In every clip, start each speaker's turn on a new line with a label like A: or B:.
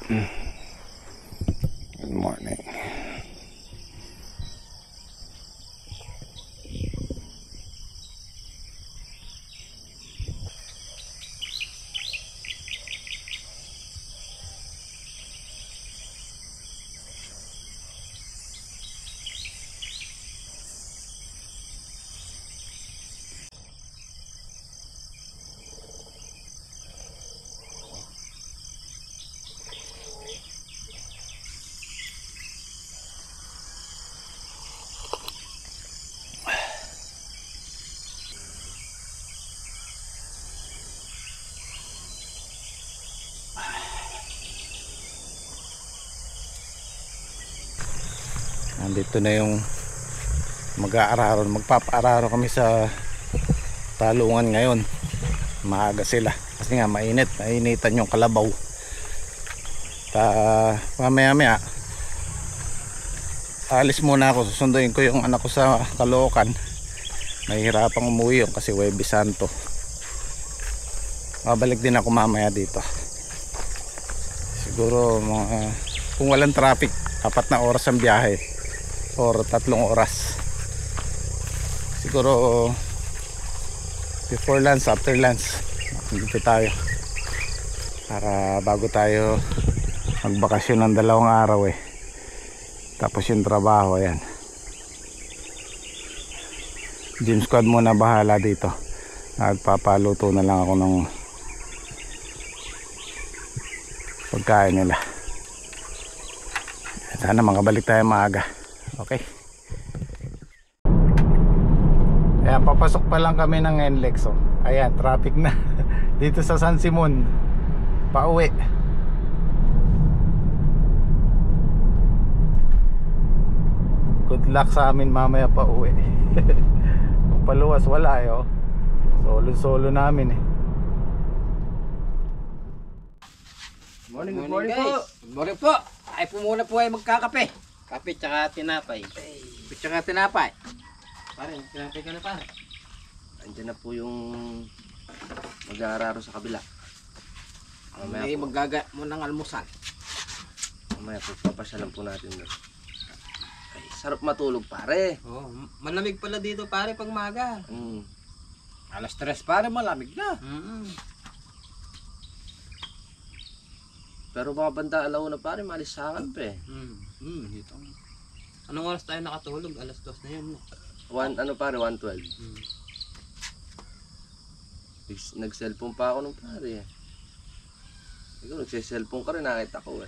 A: Good morning. Nandito na yung mag-aararo, magpapa-araro kami sa talungan ngayon. Maaga sila kasi nga mainitan yung kalabaw. Mamaya alis muna ako, susunduin ko yung anak ko sa Caloocan. Mahirapang umuwi yun kasi Huwebes Santo. Babalik din ako mamaya dito. Siguro kung walang traffic, 4 na oras ang biyahe or 3 oras. Siguro before lunch, after lunch dito tayo para bago tayo magbakasyon ng 2 araw tapos yung trabaho. Ayan, gym squad muna bahala dito. Nagpapaluto na lang ako ng pagkain nila. Sana makabalik tayo maaga. Okay. Ayan, papasok pa lang kami ng NLEX. Ayan, traffic na dito sa San Simon pauwi. Good luck sa amin mamaya pauwi. Kung paluwas wala solo namin
B: Morning, good morning po. Good morning po. Ay po muna po ay magkakape. Kape tsaka tinapay. Kape tsaka tinapay. Pare, tinapay ka na pare.
C: Andiyan na po yung mag-aararo sa kabila.
B: Mamaya po maggaga mo ng almusal.
C: Mamaya po papasyalan po natin doon. Ay, sarap matulog pare.
B: Oh, malamig pala dito pare pag maga.
C: Mm.
B: Alas 3 pare malamig na.
C: Pero mga banda alaw na pare, maalis sa akin pa
B: Dito. Anong oras tayo nakatulog? Alas 2 na yun.
C: Pare, 1:12. Nag-cellphone pa ako nung pare. Ikaw, nagse-cellphone ka rin, nakita ko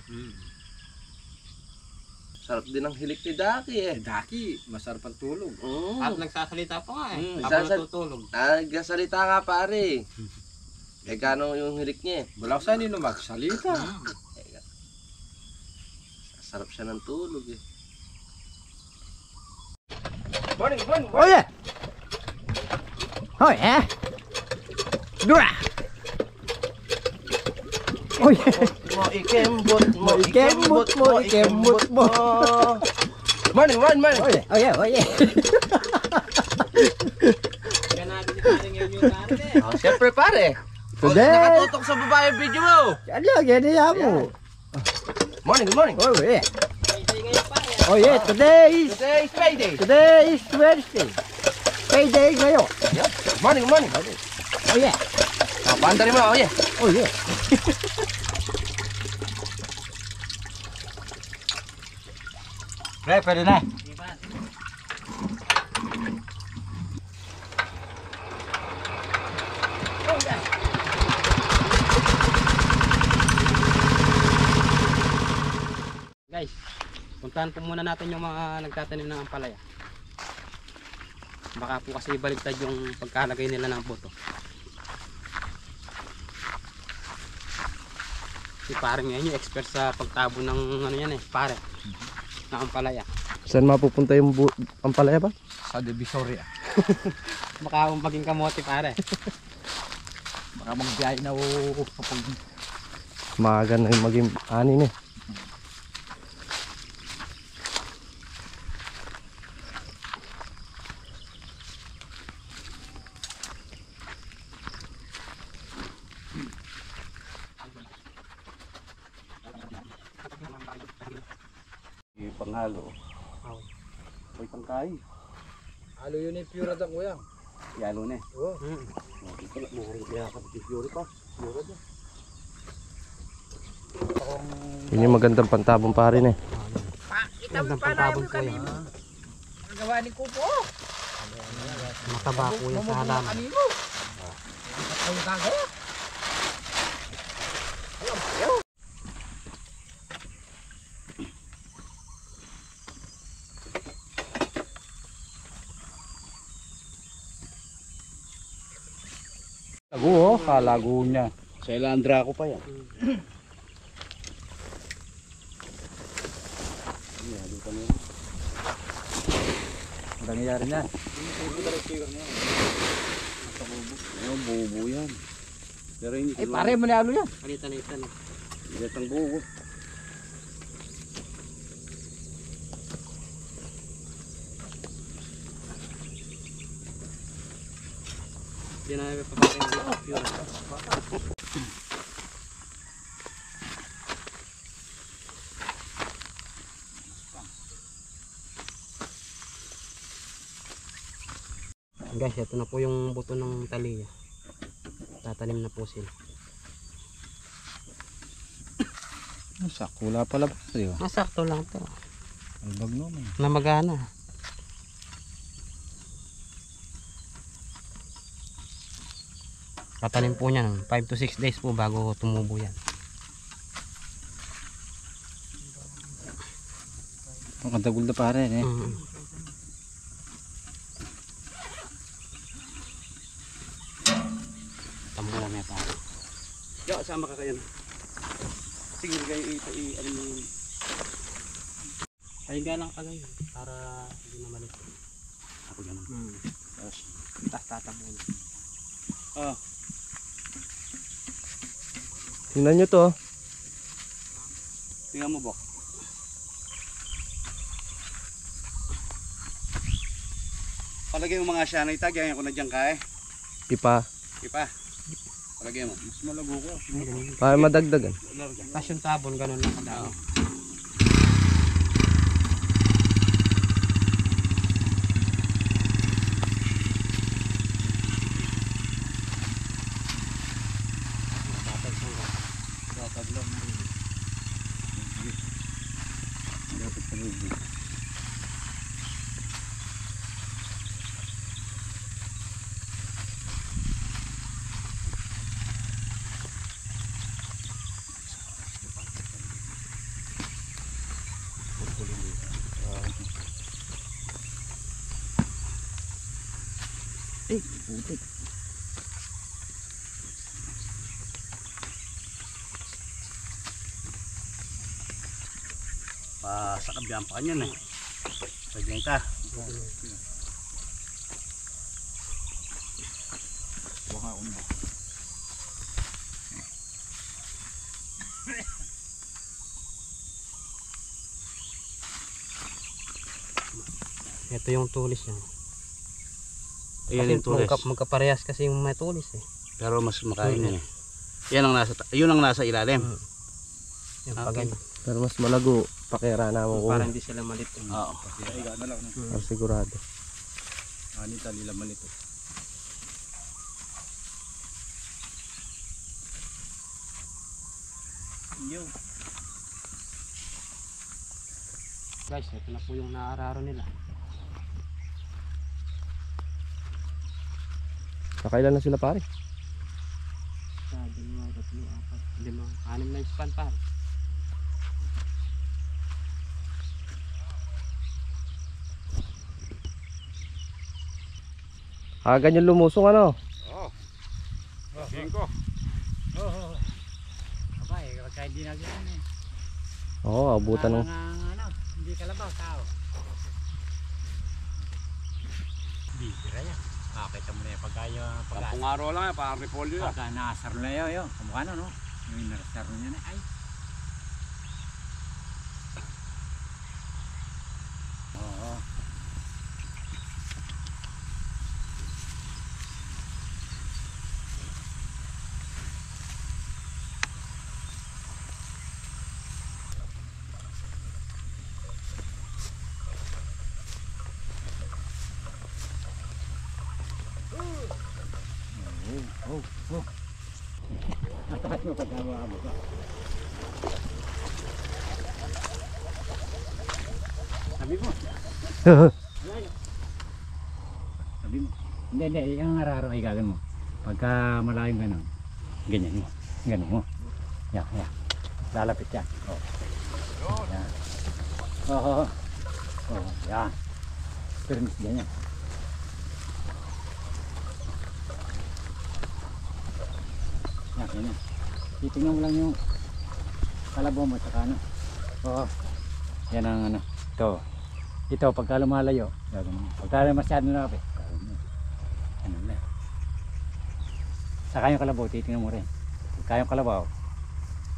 C: Sarap din ang hilik ni Daki
B: Daki, masarap ang tulog. At nagsasalita pa nga habang natutulog.
C: Nagsasalita nga pare. Gano'n yung hilik niya
B: Wala ko saan yun magsalita.
C: Sarap siya ng tulog
B: Morning.
D: Oh yeah. Oh yeah. Dura. Oh yeah.
C: Mo ikembot mo. Morning.
D: Oh yeah.
B: Kaya natin ngayon yung pare.
C: Siyempre pare.
D: Today.
C: Nakatutok sa babae video mo.
D: Ano ganyan mo?
C: Good morning.
D: Oh yeah. Oh yeah, today is
C: payday.
D: Today is Wednesday. Payday ngayon.
C: Morning.
D: Oh yeah.
C: Paandari mo,
D: Oh yeah.
B: Pre, pwede na. Guys, puntahan po muna natin yung mga nagtatanim ng ampalaya. Baka po kasi baligtad yung pagkalagay nila ng boto. Si pare ngayon yung expert sa pagtabo ng pare. Na ampalaya.
C: Saan mapupunta yung ampalaya ba?
B: Sa Divisoria. Baka maging kamote pare. Baka magbiyahe na
C: Maaga na yung maging anin Panghalo. Ay, pangkain.
B: Halo yun yung pure da kuya.
C: Yalo na eh.
B: Oo.
C: Ito lang, kaya kapatid Yuri pa. Yuri na.
D: Yun yung magandang pantabong pare na eh.
B: Magandang pantabong kuya. Ang gawa ni Kupo.
D: Mataba kuya sa halaman.
B: Kanino? Ang gagaya.
A: Lago oh, kalago niya.
C: Sa Elandra ko pa yan. Yalo pa na yan.
A: Ang nangyayari niya.
C: Ayun, bubo yan. Pero hindi.
B: Ay pare mo na halo yan.
D: Palitan-itan.
C: Hindi ang bubo.
D: Hindi na namin paparin dito. Pure. Guys, ito na po yung buto ng taliya. Tatanim na po sila.
A: Sakula pala pare oh.
D: Masakto lang to.
A: Albag naman.
D: Namagana. Tatanim po niya ng 5 to 6 days po bago tumubo yan.
A: Ang kantagul na pare eh.
D: Tambo lang yan pare.
C: Yo, sama ka kayo na. Sige, kayo ano mo yun.
D: Pahinga lang ka ngayon para hindi na malit.
C: Ako ganun.
D: Tapos tatambo.
C: Ah.
D: Tingnan nyo to.
C: Tingnan mo, Bok. Palagay mo mga siya na itagyan ko na dyan ka eh.
D: Ipa.
C: Ipa. Palagay mo. Mas malago ko.
D: Para madagdagan. Tapos yung tabon ganun lang kadami.
C: Sa kabilang pa kanyan eh. Pagyan ka.
D: Ito yung tulis niya.
C: Ayan yung tulis.
D: Magkaparehas kasi yung may tulis eh.
C: Pero mas makain yan eh. Yun ang nasa ilalim.
D: Yung
C: Okay.
D: pagano.
E: Pero mas malago, pakira na mo
D: Para
E: kung
D: hindi sila malit.
C: Oo.
E: para sigurado.
A: Anita nila malito. Yo.
D: Guys, ito na po yung naararo nila.
E: Nakailan na sila pare?
D: Sa 2, 3, 4, 5, 6 na span pare.
E: Ganyan lumusong ano?
A: Singko.
B: Abay, kaya hindi na ganyan eh.
E: Oo, abutan ng
B: Ano, hindi kalabaw tao. Bibira yan. Kita mo na yung pagkaya.
C: Tampung araw lang yan, parang repolyo yan.
B: Pagka nakasar na yun. Kamukha na no? Yung nakasar niya na. Ay. Oo. Sabi mo. Sabi mo. Hindi, yung araro ay gagawin mo. Pagka malayong ganun, ganyan mo. Ganun mo. Yan. Lalapit yan. Yan. Yan. Permis ganyan. Yan. Titingnan mo lang yung kalabaw mo tsaka ano. Yan ang ano. Ito pagka lumalayo, gagawin mo. Pagka masyado lapit, gagawin mo. Ano na. Saka yung kalabaw, titingnan mo rin. Pagka yung kalabaw,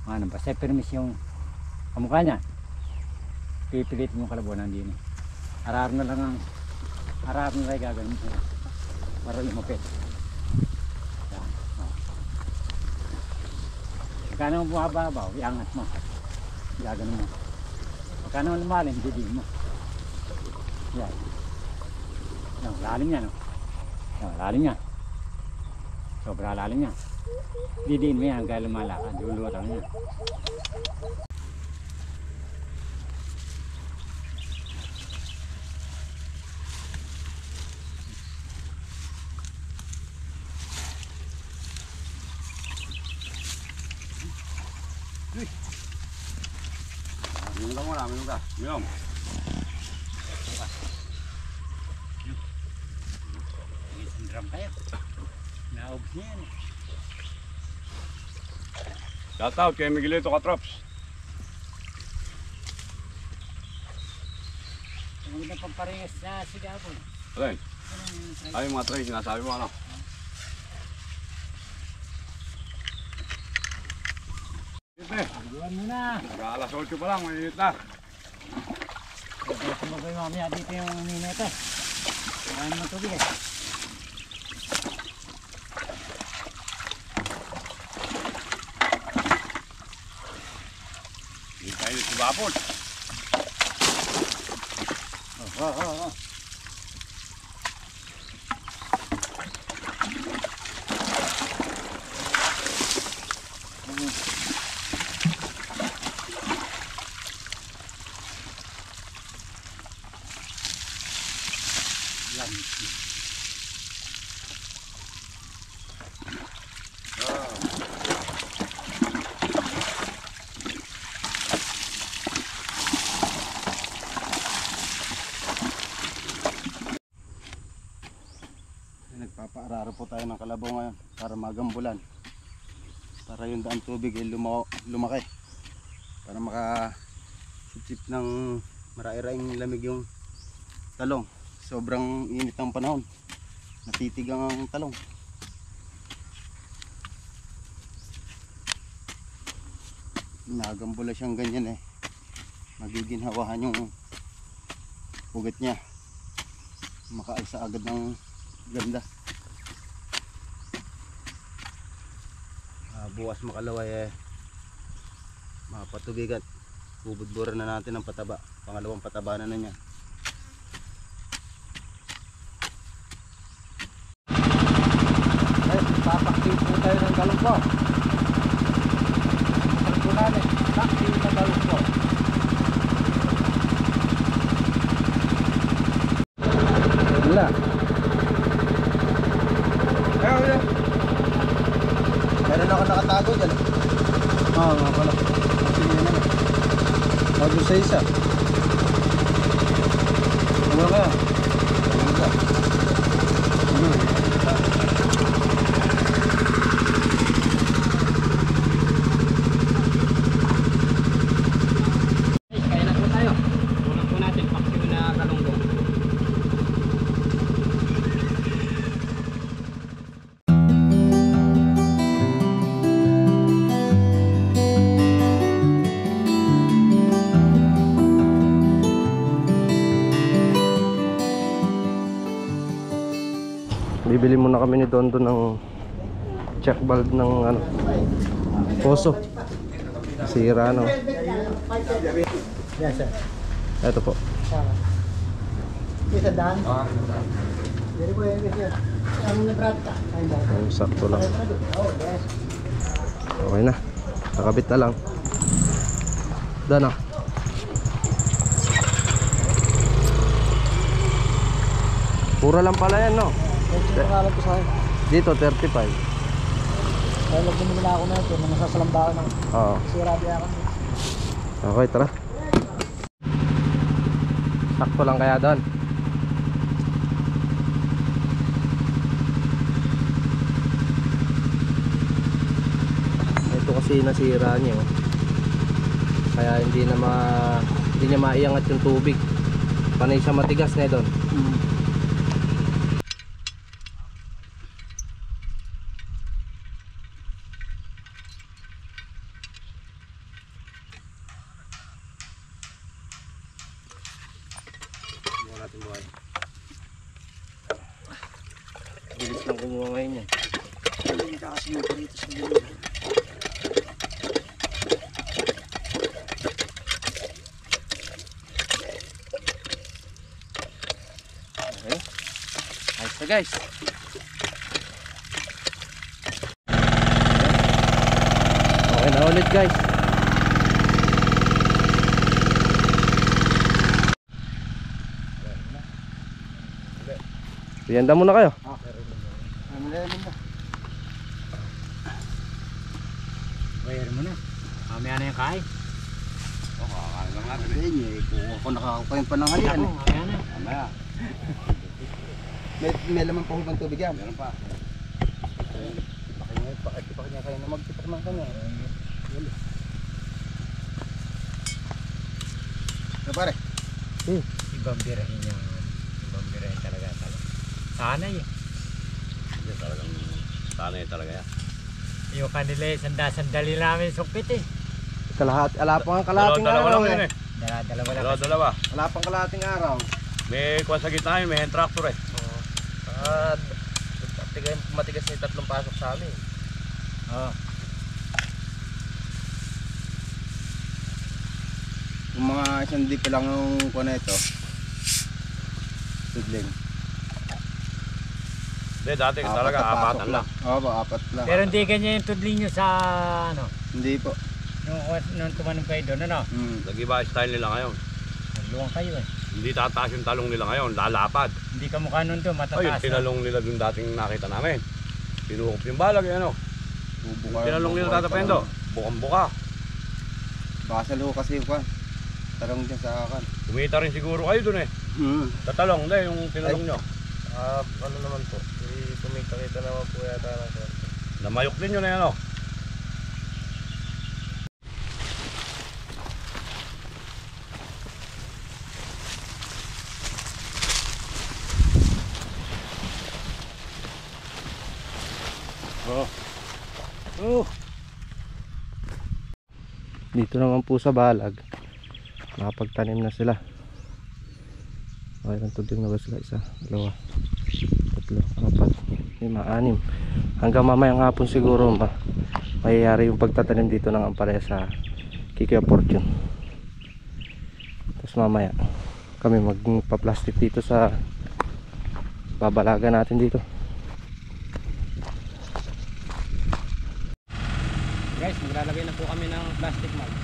B: ano ba, set permis yung kamukha niya. Pipilit mo yung kalabaw nandun. Harap na lang gagawin mo. Para lumapit. Yan. Pagka naman bumababaw, iangat mo. Gagawin mo. Pagka naman lumalim, didiin mo. Yan. Yan, lalim yan. Yan, lalim yan. Sobra lalim yan. Didiin mo yan, kaya lumalakad. Lulutang yan.
C: Minum ka. Minum.
B: Drum kayo. Naubos niya yan.
C: Shout out kay Miguelito Katrops.
B: Ang ganda pang paringas na sigabon.
C: Alin? Ay, mga tray, sinasabi mo ano?
B: Buwan mo na.
C: Mag-aalas 8 pa lang, mainit na.
B: Sumagay mamaya dito yung minete. Kaya naman tubig eh.
C: Hindi tayo si Bapol.
A: Nagpapaararo po tayo ng kalabaw ngayon para magambulan, para yung daan tubig ay lumaki, para makasip ng marai-raing lamig yung talong. Sobrang init ng panahon, natitigang ang talong. Nagambula siyang ganyan magiginhawahan yung ugat niya, makaalsa agad ng ganda. Bukas makalaway mapatubigan, bubudburan na natin ng pataba, pangalawang pataba na niya. Papakit po tayo ng galungko. Ito namin, pakit ng galungko. Wala. Meron ako nakatago dyan. Nga pala. Sige naman. Bago sa isa. Wala kaya? Wala.
B: Kaya na po tayo. Unang po natin paksiw na galunggong.
E: Bibili muna kami ni Dondo ng check valve ng ano, poso. Sira no.
A: Yes sir.
E: Ito po.
A: Isa daan?
E: Ayun, sakto lang. Okay na. Nakabit na lang. Dana. Pura lang pala yan, no? Dito 35.
B: Kaya bumili na ako na ito, nang nasasalambakan ng
E: Oo.
B: sirabi ako.
E: Okay, tara. Sakto lang kaya doon. Ito kasi nasira niya, oh. Kaya hindi niya maiangat yung tubig. Panay siya matigas na doon. Bilis lang kumuha ngayon yan.
B: Hindi ka kasi yung dito sa dulo.
E: Okay. Ayos na guys. Okay na ulit guys. Piyanda muna kayo.
B: Bayar mo na. Mamaya na yung kain.
D: Ako nakakakuha pa ng halian.
B: Mamaya na.
C: Mamaya.
D: May laman pa hubang tubig yan.
C: Meron pa.
D: Pakinggan kayo na magtipak ng kanya. Pare.
B: Ibang birahin niya. Ibang birahin talaga. Sanay eh.
C: Hindi talagang sanay talaga yan.
B: Yung kanila eh, sandali namin sukpit eh.
E: Kalahati, ala pa ang kalahating araw eh.
B: Dalawa lang.
C: Dalawa.
E: Wala pang kalahating araw.
C: May kuwan sa gitna yun, may hand tractor eh.
E: At matigas na yung tatlong pasok sa amin.
B: Oo.
D: Yung mga isang dip lang yung kuha na ito. Tudling.
C: Hindi, dati talaga apatan lang.
D: Oo ba, apat lang.
B: Pero hindi ganyan yung tudling nyo sa ano.
D: Hindi po.
B: Nung tumanong kayo doon, ano?
C: Nag-iba style nila ngayon.
B: Nagluwang kayo eh.
C: Hindi tataas yung talong nila ngayon, lalapad.
B: Hindi ka mukha nun doon,
C: Ayun,
B: matataas.
C: tinalong nila dun dating nakita namin. Pinuhok yung balag, ano. Tinalong nila tatapendo. Bukang-buka.
D: Basal ho kasi yung kuha. Tarong dyan sa akin.
C: Kumita rin siguro kayo dun eh. Tatalong, hindi, yung tinalong nyo.
E: Ano naman po? Kumita-kita naman po yata ng konti.
C: Namayok din yun eh, ano.
E: Dito naman po sa balag, nakapagtanim na sila. Okay lang, tudling na ba sila? 1, 2, 3, 4, 5, 6, 7 hanggang mamayang hapon siguro mayayari yung pagtatanim dito ng ampalaya sa Kikyo Fortune. Tapos mamaya kami magpa-plastic dito sa babalaga natin dito.
D: Guys, maglalagay na po kami ng plastic mugs.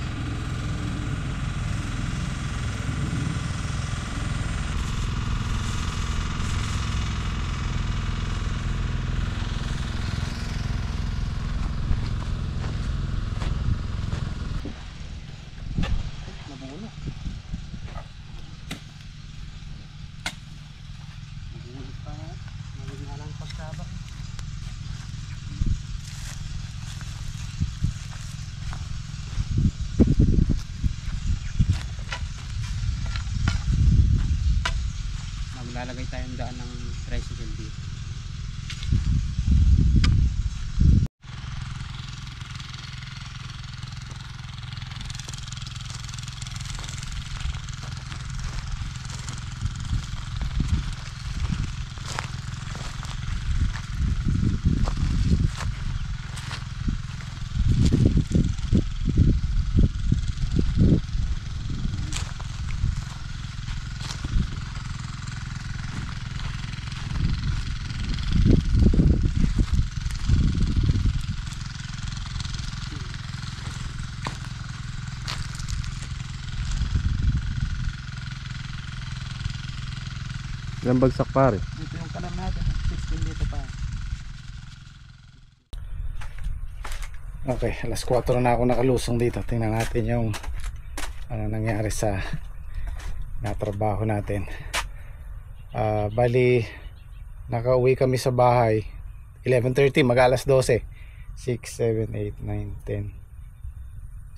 D: Maglalagay tayong daan ng tricycle dito.
E: Ilang bagsak pare?
D: Ito yung kanal natin, 16 dito pa.
A: Okay, alas 4 na ako nakalusong dito. Tingnan natin yung ano nangyari sa natrabaho natin. Bali nakauwi kami sa bahay 11:30, mag-alas 12. 6, 7, 8, 9, 10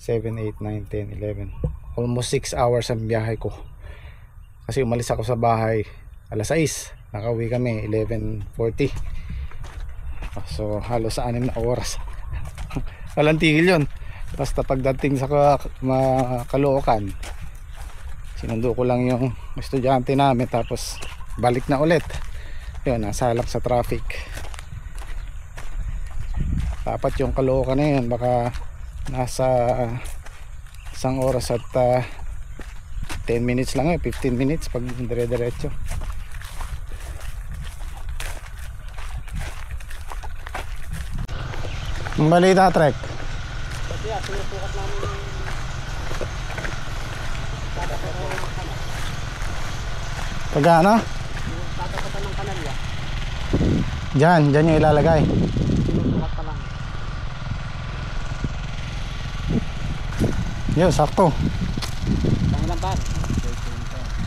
A: 7, 8, 9, 10, 11. Almost 6 hours ang biyahe ko. Kasi umalis ako sa bahay alas 6. Nakauwi kami 11:40. So halos 6 na oras. Walang tigil yun. Basta pagdating sa Caloocan, sinundo ko lang yung estudyante namin, tapos balik na ulit. Yun, nasalak sa traffic. Dapat yung Caloocan na yun, baka nasa 1 oras at 10 minutes lang, 15 minutes pag dire-diretso. Ang balita, Trek.
D: Kasi sinusukat namin yung
A: Taga ano?
D: yung tatapatan ng kanal ya.
A: Diyan yung ilalagay.
D: Sinusukat pa lang.
A: Yun, sakto.
D: Ang ilang pare?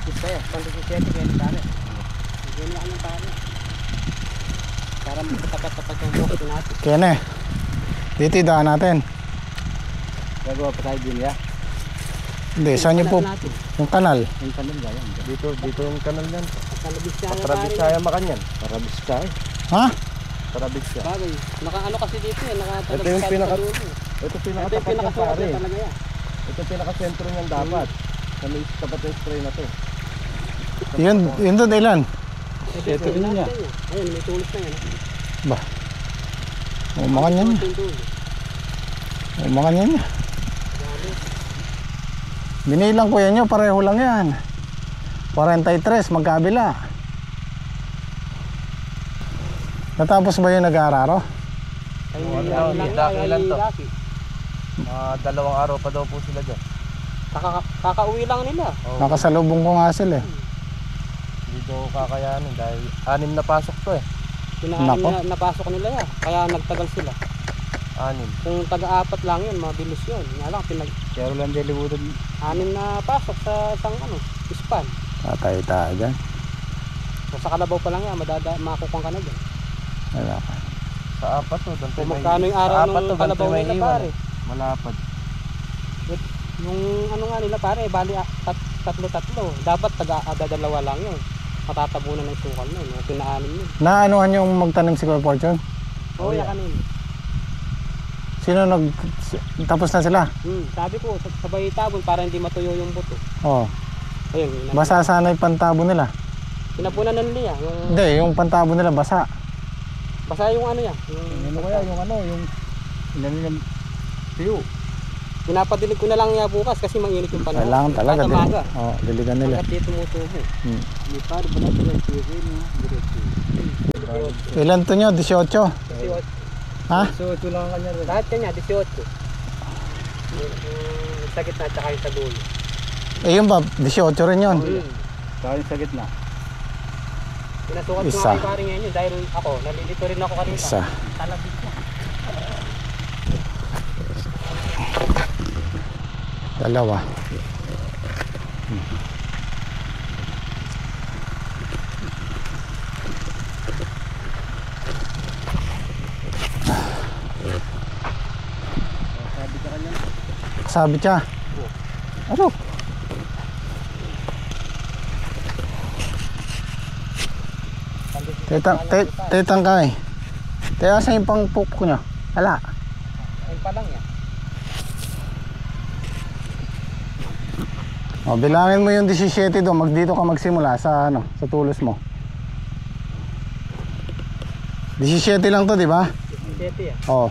D: Isa eh, 27 kaya pare. Bigyan niya kanyang pare. Para magkatapat-tapat yung box natin.
A: Kene. Dito daan natin.
B: Gagawa pa tayo din ya.
A: Hindi, saan yung po?
D: Natin.
A: Yung kanal.
B: Yung kanal ba yan?
E: Dito yung kanal yan.
D: Kalabis siya na
E: Parabis
D: pare.
E: saya makanyan.
B: Parabis tayo.
A: Ha?
E: Parabis siya.
D: Bagay. Naka-ano kasi dito eh, nakatalabis
E: Ito yung
D: sa
E: pinaka-
D: dulo.
E: Ito
D: Ito yung
E: pinakatapat ng
D: pinakasukat
E: pare.
D: na talaga yan.
E: Ito yung pinaka-sentro niyan dapat. Sa may tapat yung spray na to.
A: Yun doon ilan?
D: Ito rin niya. Ayun, may tulos na yan.
A: Ba? Umakan yan. Umakan yan. Binilang ko yan nyo, pareho lang yan. 43, magkabila. Natapos ba yung nag-aararo?
E: Ilan to? 2 araw pa daw po sila dyan.
D: Kakauwi lang nila.
A: Nakasalubong ko nga sila eh.
E: Hindi daw kakayanin dahil 6 na pasok to eh.
A: Nako.
D: Napasok nila yan. Kaya nagtagal sila.
E: 6.
D: Kung taga-4 lang yun, mabilis yun. Nga lang,
B: Pero lang delibutan.
D: 6 na pasok sa isang span.
A: Tatay tayo dyan.
D: So, sa kalabaw pa lang yan, makukang ka na dyan.
A: Wala ka.
E: Sa 4 to. doon
D: Kung
E: may-
D: magkano yung araw
E: sa 4
D: ng
E: to,
D: kalabaw
E: doon may
D: nila
E: iwan
D: pare.
E: eh. Malapad.
D: Yung ano nga nila pare, bali tatlo. Dapat taga-dalawa lang yun. Matatabunan ng sukal nun. Pinaanin yun.
A: Naanuhan yung magtanim si Kuya Fortune?
D: Oo, yan kanina.
A: Sino tapos na sila?
D: Sabi ko, sabay tabon para hindi matuyo yung buto.
A: Oo.
D: Ayun,
A: Basa sana yung pantabo nila.
D: pinapunan na nila.
A: Hindi, yung pantabo nila basa.
D: Basta yung ano yan.
B: Ano kaya yung ano, yung ilan yung tiyo.
D: Pinapadilig ko na lang niya bukas kasi mainit yung panahon.
A: Kailangan talaga.
D: Tatamaga.
A: Diligan nila.
D: Hanggat dito tumutubo.
B: Hindi pa rin ba natin yung tiyo no? Diretso.
A: Ilan to nyo? 18?
D: 18.
A: Ha?
B: So ito lang ang kanya rin.
D: Lahat kanya, 18. Yung sa gitna at saka yung sa dulo.
A: Eh yun ba? 18 rin yun.
B: Saka yung sa gitna.
D: Pinasukat ko
A: Isa.
D: nga kay pare ngayon dahil ako, nalilito rin ako kanina.
A: Isa.
D: Talabis ko.
A: 2. Sabi siya. Ano? Tetang kami. Kaya sa yung pang pupok nyo? Ala.
D: Ayun pa lang yan.
A: O, bilangin mo yung 17 doon. Dito ka magsimula sa ano, sa tulos mo. 17 lang to, di ba?
D: 17 yan.
A: O,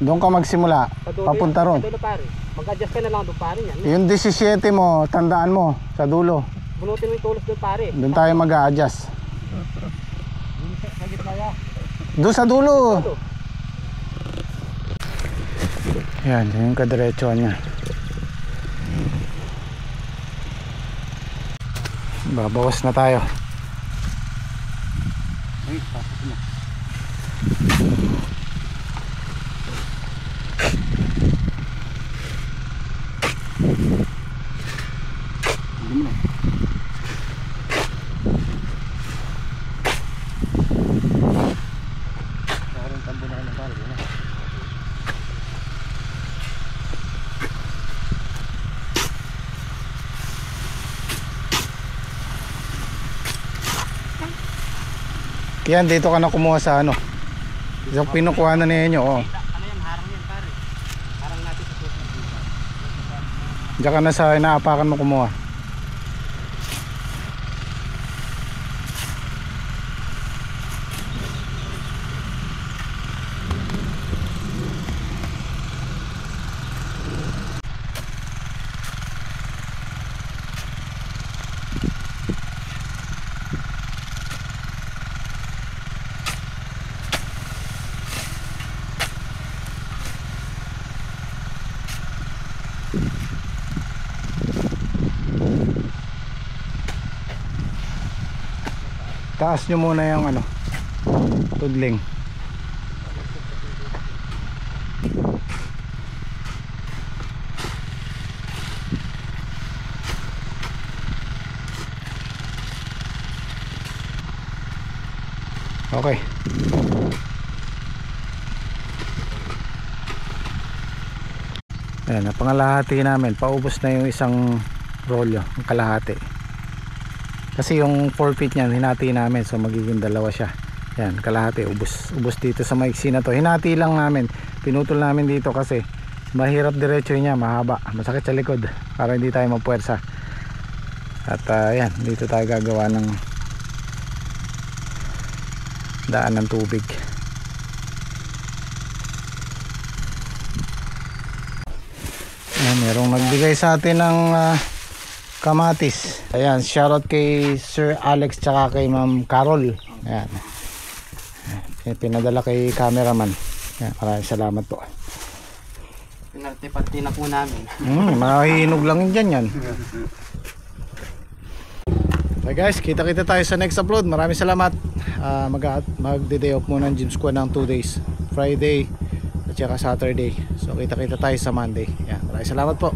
A: doon ka magsimula.
D: Sa dulo
A: Papunta
D: yan,
A: ron.
D: Sa dulo pare. Mag-adjust ka na lang doon pare yan.
A: Yung 17 mo, tandaan mo, sa dulo.
D: Bunutin mo yung tulos doon pare.
A: Doon tayo mag-a-adjust.
D: Sa gitna yan.
A: Doon sa dulo.
D: Dulo.
A: Yan, yun yung kadiretsuhan niya. Babawas na tayo.
B: Ay, pasok mo. Hindi mo na.
E: Parang tambo na ng balo.
A: Yan, dito ka na kumuha sa ano. Isang pinukuha na ninyo, oh.
D: Ano yan, harang yan pare. Harang natin sa susunod dito.
A: Diyan ka na sa inaapakan mo kumuha. Taas nyo muna yung ano, tudling. Okay. Ayan, napangalahati namin. Paubos na yung isang rolyo, ang kalahati. Kasi yung 4 feet niyan hinati namin, so magiging dalawa siya. Yan, kalahati, ubos dito sa maiksi na to. Hinati lang namin, pinutol namin dito kasi mahirap diretso niya, mahaba, masakit sa likod para hindi tayo mapuwersa. At yan, dito tayo gagawa ng daan ng tubig. Ayan, merong nagbigay sa atin ng kamatis. Ayan, shoutout kay Sir Alex tsaka kay Ma'am Carol. Ayan. Pinadala kay cameraman. Ayan, maraming salamat po.
D: Pinartipati na po namin.
A: Mahihinog lang dyan yan. Okay guys, kita-kita tayo sa next upload. Maraming salamat. Magde-day off muna ng gym squad ng 2 days. Friday at saka Saturday. So kita-kita tayo sa Monday. Ayan, maraming salamat po.